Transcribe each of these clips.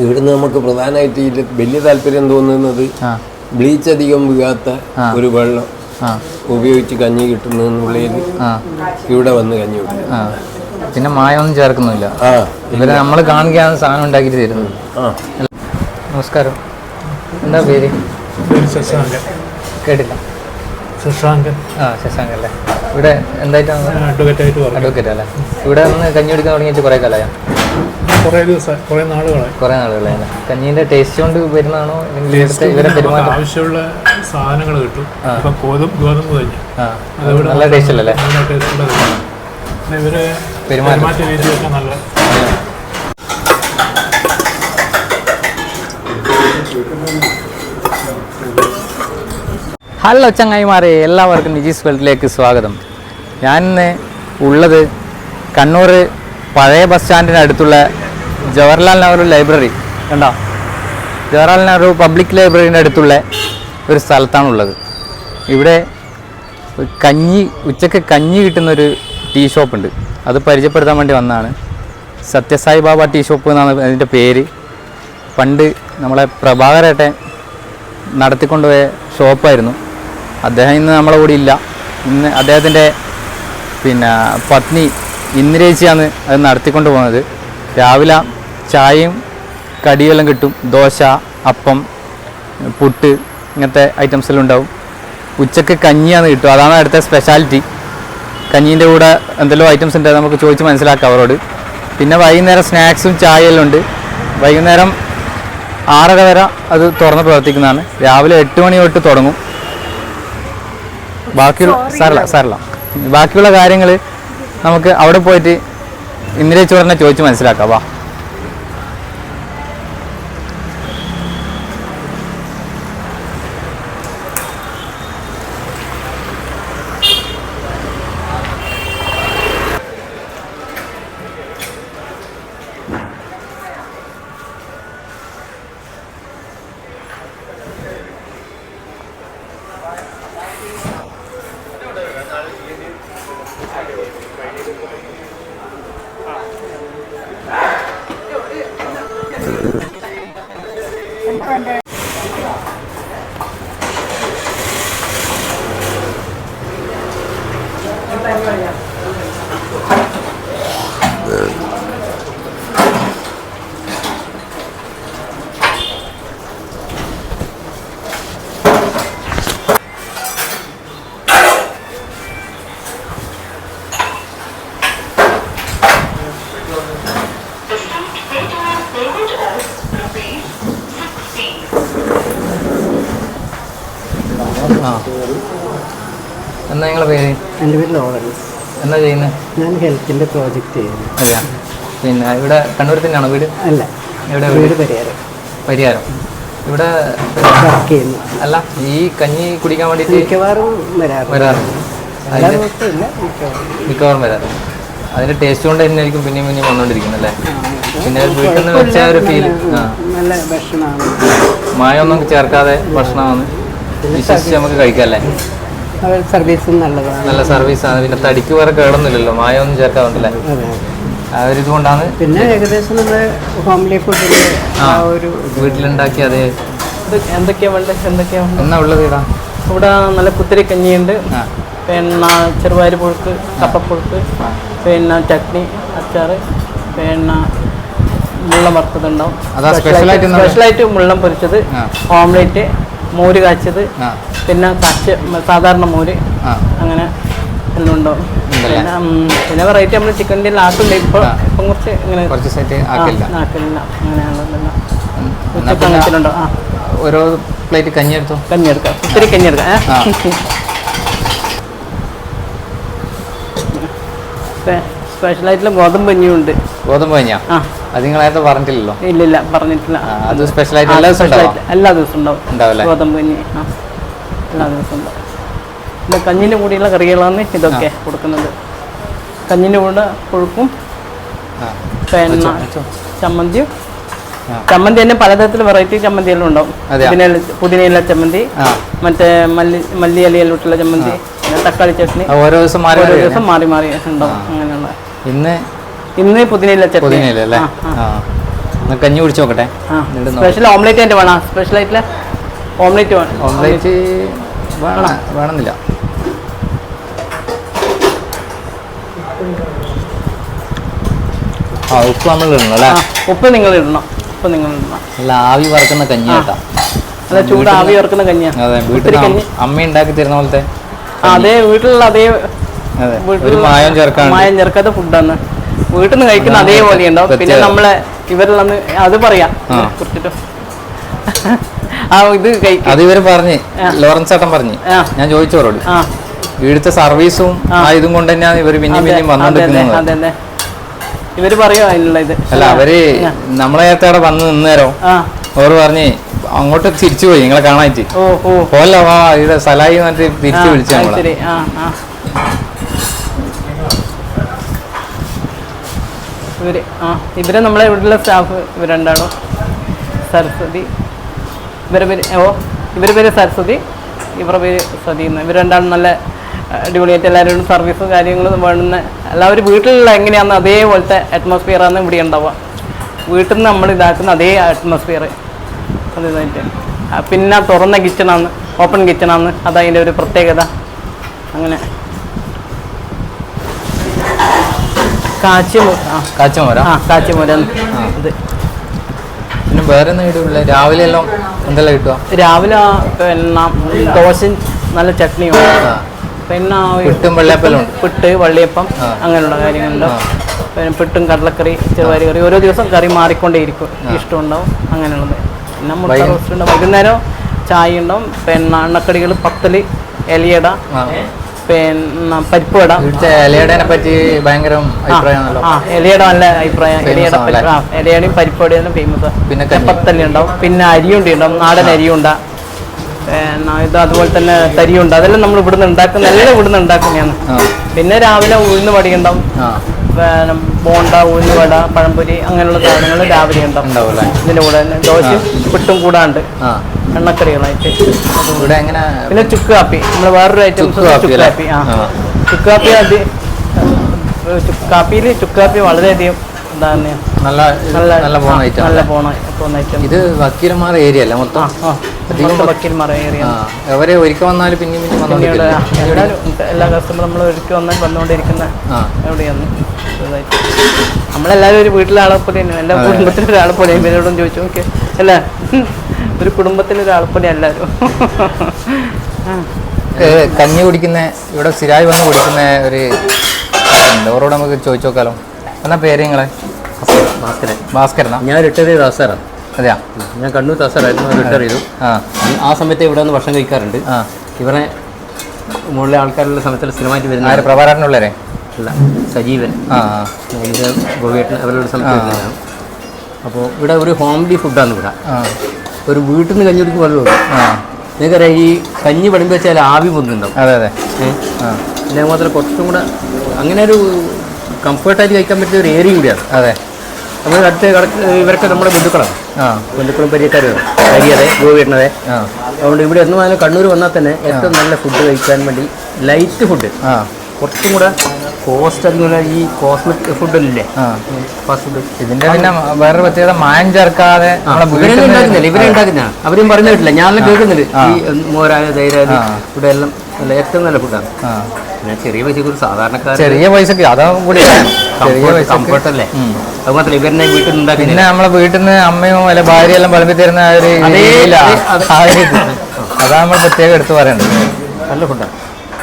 ഇവിടുന്ന് നമുക്ക് പ്രധാനമായിട്ട് ഇതിൽ വലിയ താല്പര്യം തോന്നുന്നത് ബ്ലീച്ച് അധികം വീഴാത്ത ഒരു വെള്ളം ഉപയോഗിച്ച് കഞ്ഞി കിട്ടുന്നതിനുള്ളിൽ ഇവിടെ വന്ന് കഞ്ഞി കിട്ടും. പിന്നെ മായമൊന്നും ചേർക്കുന്നില്ല. ഇവരെ നമ്മൾ കാണുകയാണ് സാധനം ഉണ്ടാക്കിയിട്ട് തരുന്നത്. നമസ്കാരം, എന്താ പേര്? കേട്ടില്ല. ശശാങ്കൻ. ശശാങ്കൻ അല്ലേ. ഇവിടെ എന്തായിട്ടാണ്? അഡ്വക്കേറ്റ് അല്ലേ. ഇവിടെ ഒന്ന് കഞ്ഞി കുടിക്കാൻ തുടങ്ങിയിട്ട് കുറേ കാലമായോ? കുറേ നാളുകളായി അല്ലേ. കഞ്ഞീൻ്റെ ടേസ്റ്റ് കൊണ്ട് വരുന്നതാണോ ഇവരെ പെരുമാറ്റം? ആവശ്യമുള്ള സാധനങ്ങൾ കിട്ടും. ഗോതമ്പ് കഞ്ഞി നല്ല ടേസ്റ്റ് അല്ലേ. ഇവരെ പെരുമാറ്റ രീതിയൊക്കെ നല്ല. ഹലോ ചങ്ങായിമാരെ, എല്ലാവർക്കും നിജീസ് വേൾഡിലേക്ക് സ്വാഗതം. ഞാനിന്ന് ഉള്ളത് കണ്ണൂർ പഴയ ബസ് സ്റ്റാൻഡിന് അടുത്തുള്ള ജവഹർലാൽ നെഹ്റു ലൈബ്രറി കണ്ടോ, ജവഹർലാൽ നെഹ്റു പബ്ലിക് ലൈബ്രറീൻ്റെ അടുത്തുള്ള ഒരു സ്ഥലത്താണുള്ളത്. ഇവിടെ ഉച്ചയ്ക്ക് കഞ്ഞി കിട്ടുന്നൊരു ടീ ഷോപ്പുണ്ട്. അത് പരിചയപ്പെടുത്താൻ വേണ്ടി വന്നതാണ്. സത്യസായി ബാബ ടീ ഷോപ്പ് എന്നാണ് അതിൻ്റെ പേര്. പണ്ട് നമ്മളെ പ്രഭാകരേട്ടൻ നടത്തിക്കൊണ്ടുപോയ ഷോപ്പായിരുന്നു. അദ്ദേഹം ഇന്ന് നമ്മളെ കൂടെ ഇല്ല. ഇന്ന് അദ്ദേഹത്തിൻ്റെ പത്നി ഇന്ദിരേച്ചിയാണ് അത് നടത്തിക്കൊണ്ട് പോകുന്നത്. രാവിലെ ചായയും കടിയെല്ലാം കിട്ടും. ദോശ, അപ്പം, പുട്ട് ഇങ്ങനത്തെ ഐറ്റംസെല്ലാം ഉണ്ടാവും. ഉച്ചയ്ക്ക് കഞ്ഞിയാണ് കിട്ടും. അതാണ് അടുത്ത സ്പെഷ്യാലിറ്റി. കഞ്ഞീൻ്റെ കൂടെ എന്തെല്ലോ ഐറ്റംസ് ഉണ്ട്, നമുക്ക് ചോദിച്ച് മനസ്സിലാക്കാം അവരോട്. പിന്നെ വൈകുന്നേരം സ്നാക്സും ചായയെല്ലാം ഉണ്ട്. വൈകുന്നേരം 6:30 വരെ അത് തുറന്ന് പ്രവർത്തിക്കുന്നതാണ്. രാവിലെ 8 മണി തൊട്ട് തുടങ്ങും. ബാക്കിയുള്ള കാര്യങ്ങൾ നമുക്ക് അവിടെ പോയിട്ട് ഇന്ദിരേച്ചോടനെ ചോദിച്ച് മനസ്സിലാക്കാം. വാ. എന്താ നിങ്ങളെ പേര്? എൻ്റെ പേര് ലോറൻസ്. എന്താ ചെയ്യുന്നത്? ഞാൻ ഹെൽത്തിൻ്റെ പ്രോജക്റ്റ് ചെയ്യുന്നു. അതെയാ. പിന്നെ ഇവിടെ കണ്ണൂർ തന്നെയാണോ വീട്? അല്ല, എവിടെ വീട് പരിയാരം. പരിയാരം. ഇവിടെ വർക്ക് ചെയ്യുന്നു. അല്ല, ഈ കഞ്ഞി കുടിക്കാൻ വേണ്ടിയിട്ട് മിക്കവാറും വരാറുണ്ട്. മിക്കവാറും വരാറുണ്ട്. അതിൻ്റെ ടേസ്റ്റ് കൊണ്ട് തന്നെ ആയിരിക്കും പിന്നെയും പിന്നെയും വന്നുകൊണ്ടിരിക്കുന്നത് അല്ലേ. പിന്നെ വീട്ടിൽ നിന്ന് വെച്ച ഒരു ഫീൽ. നല്ല ഭക്ഷണമാണ്, മായമൊന്നും ചേർക്കാതെ ഭക്ഷണമാണ്. വിശ്വസിച്ച് നമുക്ക് കഴിക്കാം അല്ലേ. സർവീസും നല്ലതാണ്, നല്ല സർവീസാണ്. പിന്നെ തടിക്ക് വേറെ കേടൊന്നുമില്ലല്ലോ, മായമൊന്നും ചേർക്കാറുണ്ടല്ലേ. ആ ഒരു ഇതുകൊണ്ടാണ്. പിന്നെ ഏകദേശം നമ്മുടെ ഹോംലി ഫുഡിൽ ഒരു വീട്ടിലുണ്ടാക്കി. അതേ എന്തൊക്കെയാണ് എന്നാ ഉള്ളത് ഇടാ. ഇവിടെ നല്ല കുത്തിരി കഞ്ഞിയുണ്ട്, പിന്നെ ചെറുപയർ പുഴുക്ക്, കപ്പപ്പുഴുക്ക്, പിന്നെ ചട്നി, അച്ചാർ, പിന്നെ മുള്ളം വറുത്തതുണ്ടാവും. സ്പെഷ്യലായിട്ട് മുള്ളം പൊരിച്ചത്, ഓംലേറ്റ്, മോര് കാച്ചത്, പിന്നെ സാധാരണ മോര്, അങ്ങനെ എല്ലാം ഉണ്ടാവും. പിന്നെ വെറൈറ്റി നമ്മൾ ചിക്കൻ്റെ ആക്കുണ്ട്. ഇപ്പം കുറച്ച് ഇങ്ങനെ ആക്കില്ല, അങ്ങനെയാണല്ലോ. അങ്ങനത്തിലുണ്ടോ? ഓരോ പ്ലേറ്റ് കഞ്ഞിയെടുക്കാം, ഒത്തിരി കഞ്ഞിയെടുക്കാം. സ്പെഷ്യലായിട്ടുള്ള ഗോതമ്പ് കഞ്ഞിയുണ്ട്. ഗോതമ്പ് കഞ്ഞിയാ? അത് നിങ്ങൾ നേരത്തെ പറഞ്ഞിട്ടില്ലല്ലോ. ഇല്ല, പറഞ്ഞിട്ടില്ല. അത് സ്പെഷ്യലായിട്ട് എല്ലാ ദിവസവും ഉണ്ടാവും ഗോതമ്പ് കഞ്ഞി. എല്ലാ ദിവസവും ഉണ്ടാവും. പിന്നെ കഞ്ഞിൻ്റെ കൂടെയുള്ള കറികളാണ് ഇതൊക്കെ കൊടുക്കുന്നത്. കഞ്ഞിൻ്റെ കൂടെ പുഴുക്കും, പിന്നെ ചമ്മന്തിയും. ചമ്മന്തി തന്നെ പലതരത്തിൽ വെറൈറ്റി ചമ്മന്തിയെല്ലാം ഉണ്ടാവും. പുതിനയില ചമ്മന്തി, മറ്റേ മല്ലി ഇലയിലോട്ടുള്ള ചമ്മന്തി, പിന്നെ തക്കാളി ചട്നി. ഓരോ ദിവസം മാറി മാറി ഉണ്ടാവും. അങ്ങനെയുള്ള ഇന്ന് പുതിനയില ചട്നി. കഞ്ഞി കുടിച്ച് നോക്കട്ടെ. സ്പെഷ്യൽ ഓംലേറ്റ് ആയിട്ട് വേണം. സ്പെഷ്യൽ ആയിട്ടുള്ള ഓംലേറ്റ് വേണം. ഓംലേറ്റ് വേണമെന്നില്ല. ഉപ്പ് നമ്മൾ ഇടണം അല്ലേ? ഉപ്പ് നിങ്ങൾ ഇടണം. നല്ല ആവി വറക്കുന്ന കഞ്ഞി കേട്ടാ. നല്ല ചൂട് ആവി വറക്കുന്ന കഞ്ഞിയാണ്. അതെ, വീട്ടിൽ അമ്മ ഉണ്ടാക്കി തരുന്ന പോലത്തെ അതേ വീട്ടിലുള്ള അതേ മായം ചേർക്കാത്ത ഫുഡാണ്. വീട്ടിൽ നിന്ന് കഴിക്കുന്ന അതേപോലെ ഉണ്ടാവും. പിന്നെ നമ്മളെ ഇവരിലൊന്ന് അത് പറയാം കുറിച്ചിട്ട് അത് ഇവര് പറഞ്ഞ് ലോറൻസ് ചേട്ടൻ പറഞ്ഞ് ഞാൻ ചോദിച്ചവരോട് ഇവിടുത്തെ സർവീസും ഇതും കൊണ്ട് തന്നെയാണ് ഇവര് പിന്നെയും വന്നോണ്ടിരിക്കുന്നത്. ഇവര് പറയോ അതിനുള്ള ഇത് അല്ല, അവര് നമ്മളെ നേരത്തെ അവിടെ വന്ന് നിന്നേരോ അവർ പറഞ്ഞ് അങ്ങോട്ട് തിരിച്ചു പോയി നിങ്ങളെ കാണാനായിട്ട്. പോലെ ഇവിടെ സലായി എന്നിട്ട് തിരിച്ചു വിളിച്ചു നമ്മളെ. ഇവരെ നമ്മളെ ഇവിടെയുള്ള സ്റ്റാഫ് ഇവരുണ്ടാണോ സരസ്വതി, ഇവരെ പേര് സരസ്വതി, ഇവരുടെ പേര് സതി. ഇവർ രണ്ടാളും നല്ല അടിപൊളിയായിട്ട് എല്ലാവരോടും സർവീസും കാര്യങ്ങളും വേണ്ടുന്ന എല്ലാവരും വീട്ടിലുള്ള എങ്ങനെയാണെന്ന് അതേപോലത്തെ അറ്റ്മോസ്ഫിയറാണ് ഇവിടെ ഉണ്ടാവുക. വീട്ടിൽ നിന്ന് നമ്മൾ ഇതാക്കുന്ന അതേ അറ്റ്മോസ്ഫിയർ അതിതായിട്ട്. പിന്നെ തുറന്ന കിച്ചണാണ്, ഓപ്പൺ കിച്ചണാണ്, അതതിൻ്റെ ഒരു പ്രത്യേകത. അങ്ങനെ കാച്ചിമോര ഇത്. പിന്നെ വേറെ ഒന്നും രാവിലെ എല്ലാം എന്തെല്ലാം കിട്ടുക? രാവിലെ പിന്നെ ദോശയും നല്ല ചട്നിയും, പിന്നെ പുട്ട് വള്ളിയപ്പം അങ്ങനെയുള്ള കാര്യങ്ങളുണ്ടാവും. പിന്നെ പുട്ടും കടലക്കറി, ചെറുപയർ കറി, ഓരോ ദിവസം കറി മാറിക്കൊണ്ടേയിരിക്കും. ഇഷ്ടമുണ്ടാവും അങ്ങനെയുള്ളത്. പിന്നെ മുട്ട റോസ്റ്റ് ഉണ്ടാവും. വൈകുന്നേരം ചായ ഉണ്ടാവും. പിന്നെ എണ്ണക്കടികൾ, പത്തല്, ഇലയട, പിന്നെ പരിപ്പ് വട. ഇലയടനെ പറ്റി ഭയങ്കര അഭിപ്രായമാണല്ലോ. ഇലയട നല്ല അഭിപ്രായം. ഇലയടയും പരിപ്പ് വടയാണ് ഫേമസ്. പിന്നെ പത്തല് ഉണ്ടാവും. പിന്നെ അരിയുണ്ട ഉണ്ടാവും, നാടൻ അരിയുണ്ട. പിന്നെ ഇത് അതുപോലെ തന്നെ തരിയുണ്ട്. അതെല്ലാം നമ്മൾ ഇവിടുന്ന് ഉണ്ടാക്കുന്ന, എല്ലാം ഇവിടുന്ന് ഉണ്ടാക്കുന്നതാണ്. പിന്നെ രാവിലെ ഉഴുന്ന് വടി ഉണ്ടാവും. ബോണ്ട, ഉഴുന്ന് വട, പഴംപൊരി അങ്ങനെയുള്ള സാധനങ്ങൾ രാവിലെ ഉണ്ടാവും. ഇതിൻ്റെ കൂടെ തന്നെ ദോശയും പുട്ടും കൂടാണ്ട് എണ്ണക്കറികളായിട്ട്. പിന്നെ ചുക്ക് കാപ്പി, നമ്മൾ വേറൊരു ഐറ്റം ചുക്ക് കാപ്പി. ചുക്ക് കാപ്പി ചുക്ക് കാപ്പി വളരെയധികം എന്താണ് നല്ല പോണ ഐറ്റം. ഇത് വക്കീലന്മാർ ഏരിയ അല്ല മൊത്തം? വക്കീൽമാർ ഏരിയ. അവരെ ഒരിക്കൽ വന്നാലും പിന്നെ എല്ലാ കസ്റ്റമറും നമ്മൾ ഒരിക്കൽ വന്നാൽ വന്നുകൊണ്ടിരിക്കുന്ന എവിടെയാണ്. നമ്മളെല്ലാവരും ഒരു വീട്ടിലെ ആളെ പോലെ തന്നെ, എല്ലാ കുടുംബത്തിലെ ഒരാളെ പോലെ. ഇവരോടും ചോദിച്ചു നോക്കി അല്ലേ, ഒരു കുടുംബത്തിലെ ഒരാളെ പോലെ എല്ലാവരും. കഞ്ഞി കുടിക്കുന്ന ഇവിടെ സ്ഥിരമായി വന്ന് കുടിക്കുന്ന ഒരു ഓരോട് നമുക്ക് ചോദിച്ചു നോക്കാലോ. എന്നാ പേര് നിങ്ങളെ? ഭാസ്കരനാ? ഞാൻ റിട്ടയർ ചെയ്ത അവസരമാണ്. അതെയാ? ഞാൻ കണ്ണൂർ അവസരമായിരുന്നു, റിട്ടയർ ചെയ്തു. ആ സമയത്ത് ഇവിടെ വന്ന് ഭക്ഷണം കഴിക്കാറുണ്ട്. ഇവരെ മുകളിലെ ആൾക്കാരുള്ള സമയത്ത് സ്ഥിരമായിട്ട് വരുന്ന പ്രഭാകരനുള്ളവരെ അല്ല, സജീവൻ, എൻ്റെ ഗോവിയേട്ടൻ, അവരുടെ സമയത്ത് വരുന്നതാണ്. അപ്പോൾ ഇവിടെ ഒരു ഹോംലി ഫുഡാണ് ഇവിടെ. ഒരു വീട്ടിൽ നിന്ന് കഞ്ഞി കുടിക്കും വെള്ളമുള്ളൂ. നിങ്ങൾക്കറിയാം, ഈ കഞ്ഞി പടുമ്പോൾ വെച്ചാൽ ആവി പൊന്നുണ്ടാവും. അതെ. പിന്നെ മാത്രം കുറച്ചും കൂടെ അങ്ങനെ ഒരു കംഫർട്ടായിട്ട് കഴിക്കാൻ പറ്റിയ ഒരു ഏരിയ കൂടിയാണ്. അതെ. നമ്മൾ അടുത്ത് ഇവരൊക്കെ നമ്മുടെ ബന്ധുക്കളാണ്. ബന്ധുക്കളും പരിചയക്കാരും ഹരിയതെ, ഗോവിയേട്ടനതെ. അതുകൊണ്ട് ഇവിടെ എന്ന് പറഞ്ഞാൽ കണ്ണൂർ വന്നാൽ തന്നെ ഏറ്റവും നല്ല ഫുഡ് കഴിക്കാൻ വേണ്ടി ലൈറ്റ് ഫുഡ്, കുറച്ചും കൂടെ കോസ്റ്റ് അതുപോലെ ഈ കോസ്മെറ്റിക് ഫുഡല്ലേ ഫാസ്റ്റ് ഫുഡ്. ഇതിന്റെ പിന്നെ വേറെ പ്രത്യേകത മായം ചേർക്കാതെ ഇവരെ ഉണ്ടാക്കുന്ന അവരും പറഞ്ഞു കേട്ടില്ല, ഞാനെല്ലാം കേൾക്കുന്നുണ്ട്. ഈ മോരായ ധൈര്യ ഇവിടെ എല്ലാം നല്ല ഏറ്റവും നല്ല ഫുഡാണ്. പിന്നെ ചെറിയ പൈസക്ക് ഒരു സാധാരണക്കാർ, ചെറിയ പൈസക്ക് അതാ കൂടി കംഫർട്ടല്ലേ. അത് മാത്രമല്ല ഇവരെ വീട്ടിൽ ഉണ്ടാക്കി, പിന്നെ നമ്മളെ വീട്ടിൽ നിന്ന് അമ്മയും അല്ലെ ഭാര്യയെല്ലാം വിളമ്പി തരുന്ന ഒരു അതാ നമ്മൾ പ്രത്യേകം എടുത്ത് പറയേണ്ടത്. നല്ല ഫുഡാണ്.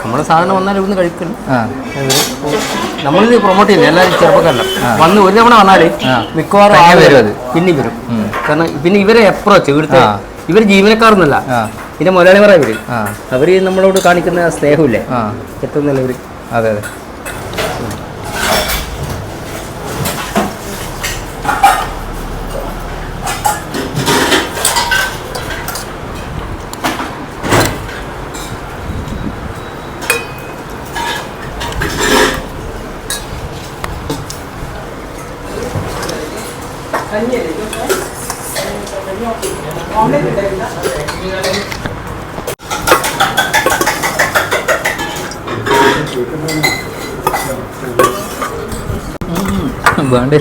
നമ്മുടെ സാധനം വന്നാൽ ഇവിടുന്ന് കഴിക്കണം. നമ്മളിത് പ്രൊമോട്ട് ചെയ്യുന്നത് എല്ലാവരും ചെറുപ്പക്കാരല്ല. വന്ന് ഒരു തവണ വന്നാൽ മിക്കവാറും വരും, അത് പിന്നെയും വരും. കാരണം പിന്നെ ഇവരെ അപ്രോച്ച് ഇവിടുത്തെ ഇവർ ജീവനക്കാരൊന്നുമല്ല, പിന്നെ മലയാളിമാരാണ് ഇവര്. അവര് നമ്മളോട് കാണിക്കുന്ന സ്നേഹമില്ലേ ഏറ്റവും നല്ല ഇവര്. അതെ. വേണ്ട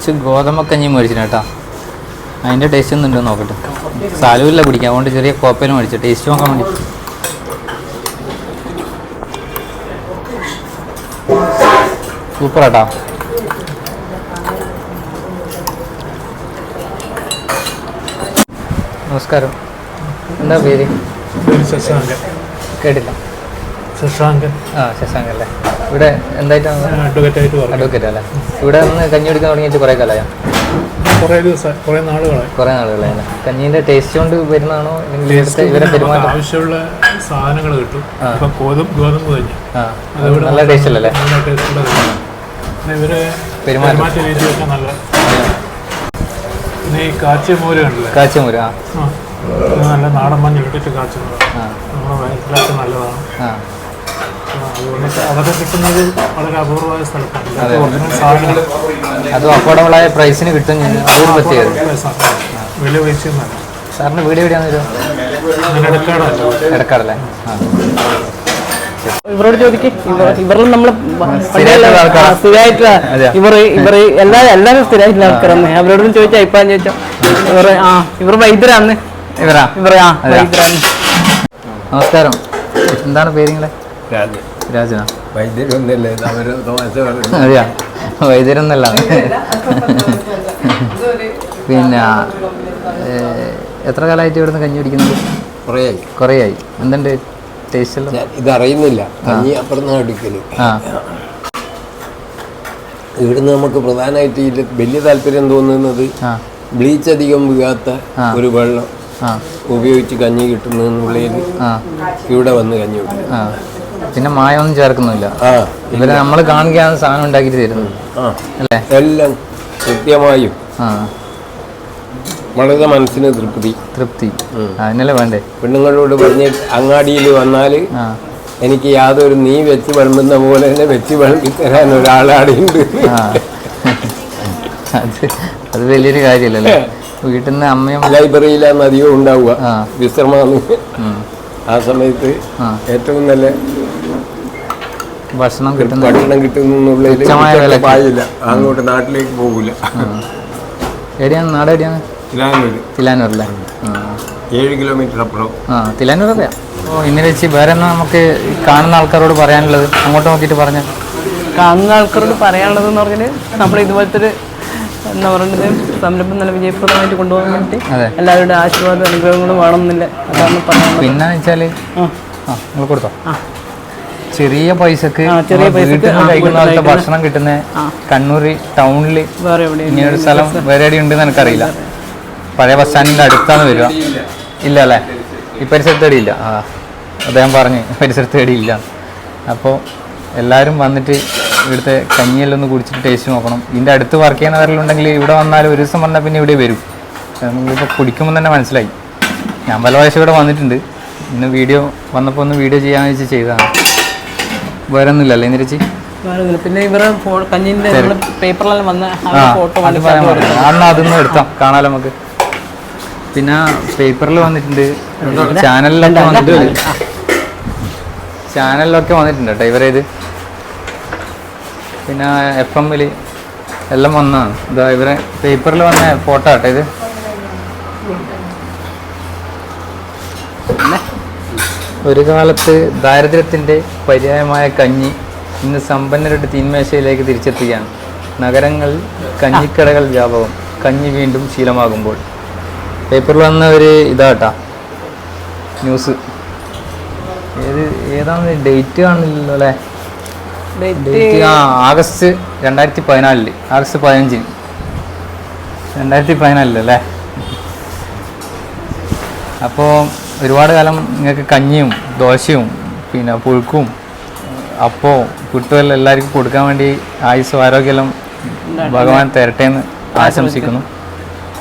കുറച്ച് ഗോതമ്പക്കഞ്ഞി മേടിച്ചിന് കേട്ടോ. അതിൻ്റെ ടേസ്റ്റ് ഒന്നും ഉണ്ടോ നോക്കട്ടെ. സാലുവില്ല കുടിക്കാൻ, അതുകൊണ്ട് ചെറിയ കോപ്പയിലും മേടിച്ചു ടേസ്റ്റ് നോക്കാൻ വേണ്ടി. സൂപ്പറാട്ടോ. നമസ്കാരം. എന്താ പേര്? ശശാങ്കൻ. കേട്ടില്ല. ശശാങ്കൻ. ശശാങ്കൻ അല്ലേ. ഇവിടെ എന്തായിട്ടാണ്? അഡ്വക്കേറ്റായിട്ട് വർക്ക്. അഡ്വക്കേറ്റ് അല്ലേ. ഇവിടെ നിന്ന് കഞ്ഞി കുടിക്കാൻ തുടങ്ങിയിട്ട് കുറേ കാലമായോ? കുറേ നാളുകളായി. കുറേ നാളുകളായല്ലേ. കഞ്ഞീൻ്റെ ടേസ്റ്റ് കൊണ്ട് വരുന്നതാണോ ഇവരെ പെരുമാറ്റം? ആവശ്യമുള്ള സാധനങ്ങൾ കിട്ടും. ഇപ്പം ഗോതമ്പ് കഞ്ഞി നല്ല ടേസ്റ്റ് അല്ലേ. നല്ല ടേസ്റ്റുള്ള ഇവരെ പെരുമാറ്റ രീതിയൊക്കെ നല്ല. പിന്നെ ഈ കാച്ചിയമൂര് കണ്ടില്ലേ? കാച്ചിയമൂര് നല്ല നാടൻ മഞ്ഞ് ഇട്ടിട്ട് കാച്ചുന്നത് നമ്മുടെ വയറ്റിലൊക്കെ നല്ലതാണ്. അതുകൊണ്ട് അതൊക്കെ കിട്ടുന്നത് വളരെ അപൂർവമായ സ്ഥലത്താണ്. സാധനങ്ങൾ അതും അഫോർഡബിളായ പ്രൈസിന് കിട്ടും. അതൊരു പ്രത്യേകത. വലിയ പൈസയൊന്നുമല്ല. സാറിന് വീട് എവിടെയാണെന്ന് വരും? എടക്കാടല്ലേ. ഇവരോട് ചോദിക്കും. ഇവരിൽ നമ്മൾ സ്ഥിരമായിട്ട് എല്ലാവരും സ്ഥിരമായിട്ടുള്ള ആൾക്കാരാണ്. അവരോടൊന്നും ചോദിച്ചാൽ ഇപ്പം ചോദിച്ചാൽ ഇവർ വൈദ്യരാന്ന്. ഇവരാ? വൈദ്യരാണ്. നമസ്കാരം. എന്താണ് പേര് നിങ്ങളെ? രാജനാ. വൈദ്യരൊന്നല്ലേ അവര് തമാശ പറഞ്ഞു. അതെയാ, വൈദ്യരൊന്നല്ല. പിന്നെ എത്ര കാലമായിട്ട് ഇവിടുന്ന് കഞ്ഞി കുടിക്കുന്നത്? കുറേയായി. എന്തുണ്ട് ടേസ്റ്റ് എല്ലാം? ഇതറിയുന്നില്ല. കഞ്ഞി അപ്പുറത്ത് അടിക്കല്. ഇവിടുന്ന് നമുക്ക് പ്രധാനമായിട്ട് ഇതിൽ വലിയ താല്പര്യം തോന്നുന്നത് ബ്ലീച്ച് അധികം വീഴാത്ത ഒരു വെള്ളം ഉപയോഗിച്ച് കഞ്ഞി കിട്ടുന്നതിനുള്ളിൽ ഇവിടെ വന്ന് കഞ്ഞി കുടിക്കും. പിന്നെ മായമൊന്നും ചേർക്കുന്നില്ല. ഇവരെ നമ്മൾ കാണുകയാണ് സാധനം ഉണ്ടാക്കിയിട്ട് തരുന്നത് അല്ലേ? എല്ലാം കൃത്യമായും വളരെ മനസ്സിന് തൃപ്തി അതിനല്ലേ വേണ്ടേ. പെണ്ണുങ്ങളോട് പറഞ്ഞ് അങ്ങാടിയിൽ വന്നാൽ എനിക്ക് യാതൊരു നീ വെച്ച് വിളമ്പുന്ന പോലെ തന്നെ വെച്ച് വിളമ്പി തരാൻ ഒരാളാടുണ്ട്. അത് വലിയൊരു കാര്യമല്ലല്ലേ. വീട്ടിൽ നിന്ന് അമ്മയും ലൈബ്രറിയിലാണ് അധികം ഉണ്ടാവുക വിശ്രമമാണ്. ആ സമയത്ത് ഏറ്റവും നല്ല ഭക്ഷണം കിട്ടുന്നുള്ളിൽ പായില്ല. അങ്ങോട്ട് നാട്ടിലേക്ക് പോകില്ല. എവിടെയാണ് നാട്? എവിടെയാണ്? തിലാനൂരല്ലേ. 7 കിലോമീറ്റർ അപ്പുറം. തിലാനൂർ അറിയാം. ഇന്ന് വെച്ച് വേറെ എന്നാ നമുക്ക് കാണുന്ന ആൾക്കാരോട് പറയാനുള്ളത്? അങ്ങോട്ട് നോക്കിയിട്ട് പറഞ്ഞാൽ കാണുന്ന ആൾക്കാരോട് പറയാനുള്ളതെന്ന് പറഞ്ഞാൽ നമ്മൾ ഇതുപോലത്തെ ഒരു എന്താ പറയുന്നത് സംരംഭം നല്ല വിജയപ്രദമായിട്ട് കൊണ്ടുപോകാൻ വേണ്ടി എല്ലാവരുടെ ആശീർവാദ അനുഗ്രഹങ്ങളും വേണമെന്നില്ല. അതാണ് പറയുന്നത്. പിന്നെ വെച്ചാൽ നിങ്ങൾ കൊടുത്തോ, ചെറിയ പൈസക്ക് കഴിക്കുന്ന ഭക്ഷണം കിട്ടുന്ന കണ്ണൂർ ടൗണിൽ ഇങ്ങനൊരു സ്ഥലം വേറെ എവിടെ ഉണ്ടെന്ന് എനിക്കറിയില്ല. പഴയ ബസ് സ്റ്റാൻഡിൻ്റെ അടുത്താണ് വരിക. ഇല്ല അല്ലേ? ഈ പരിസരത്ത് എവിടെയില്ല. അദ്ദേഹം പറഞ്ഞ് പരിസരത്ത് എവിടെയില്ല. അപ്പോൾ എല്ലാവരും വന്നിട്ട് ഇവിടുത്തെ കഞ്ഞിയെല്ലാം ഒന്ന് കുടിച്ചിട്ട് ടേസ്റ്റ് നോക്കണം. ഇതിൻ്റെ അടുത്ത് വർക്ക് ചെയ്യുന്നവരിലുണ്ടെങ്കിൽ ഇവിടെ വന്നാൽ ഒരു ദിവസം വന്നാൽ പിന്നെ ഇവിടെ വരും. നമ്മളിപ്പോൾ കുടിക്കുമ്പോൾ തന്നെ മനസ്സിലായി. ഞാൻ പല പ്രാവശ്യം ഇവിടെ വന്നിട്ടുണ്ട്. ഇന്ന് വീഡിയോ വന്നപ്പോൾ ഒന്ന് വീഡിയോ ചെയ്യാമെന്ന് വെച്ച് ചെയ്തതാണ്. വേറെ ഒന്നുമില്ലല്ലേ ഇന്ദിരച്ചി? പിന്നെ ഇവരെ കഞ്ഞിൻ്റെ പേപ്പറിലെല്ലാം വന്ന ഫോട്ടോ അന്ന് അതൊന്നും എടുത്താം, കാണാലോ നമുക്ക്. പിന്നെ പേപ്പറിൽ വന്നിട്ടുണ്ട്, ചാനലിലൊക്കെ വന്നിട്ടുണ്ട് കേട്ടോ ഇവരേത്. പിന്നെ FM-ൽ എല്ലാം വന്നതാണ്. ഇതാ ഇവരെ പേപ്പറിൽ വന്ന ഫോട്ടോ കേട്ടോ ഇത്. ഒരു കാലത്ത് ദാരിദ്ര്യത്തിൻ്റെ പര്യായമായ കഞ്ഞി ഇന്ന് സമ്പന്നരുടെ തീന്മേശയിലേക്ക് തിരിച്ചെത്തുകയാണ്. നഗരങ്ങളിൽ കഞ്ഞിക്കടകൾ വ്യാപകം, കഞ്ഞി വീണ്ടും ശീലമാകുമ്പോൾ. പേപ്പറിൽ വന്ന ഒരു ഇതാട്ടാ ന്യൂസ്. ഏതാണ് ഡേറ്റ് കാണുന്നില്ലല്ലോ അല്ലേ? ആഗസ്റ്റ് 2014, ആഗസ്റ്റ് 15, 2014 അല്ലേ? അപ്പോൾ ഒരുപാട് കാലം നിങ്ങൾക്ക് കഞ്ഞിയും ദോശയും പിന്നെ പുഴുക്കും അപ്പവും പുട്ടുമെല്ലാം എല്ലാവർക്കും കൊടുക്കാൻ വേണ്ടി ആയുസ്സും ആരോഗ്യമെല്ലാം ഭഗവാൻ തരട്ടെ എന്ന് ആശംസിക്കുന്നു.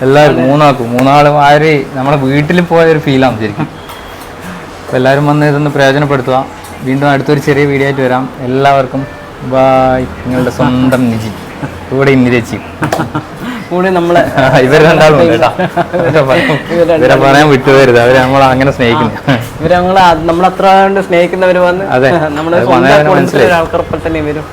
എല്ലാവർക്കും മൂന്നാളും ആര് നമ്മുടെ വീട്ടിൽ പോയൊരു ഫീലാണ് ശരിക്കും. അപ്പോൾ എല്ലാവരും വന്ന് ഇതൊന്ന് പ്രയോജനപ്പെടുത്തുക. വീണ്ടും അടുത്തൊരു ചെറിയ വീഡിയോ ആയിട്ട് വരാം. എല്ലാവർക്കും ബായ്. നിങ്ങളുടെ സ്വന്തം നിജി കൂടെ ഇന്ദിരച്ചി കൂടെ നമ്മളെ ഇവർ രണ്ടാളും ഇവരെ പറയാൻ വിട്ടുപോരുത്. അവര് നമ്മളെ അങ്ങനെ സ്നേഹിക്കുന്നു. ഇവര് നമ്മളത്ര സ്നേഹിക്കുന്നവര് വന്ന് നമ്മുടെ ആൾക്കാരൊപ്പം തന്നെ വരും.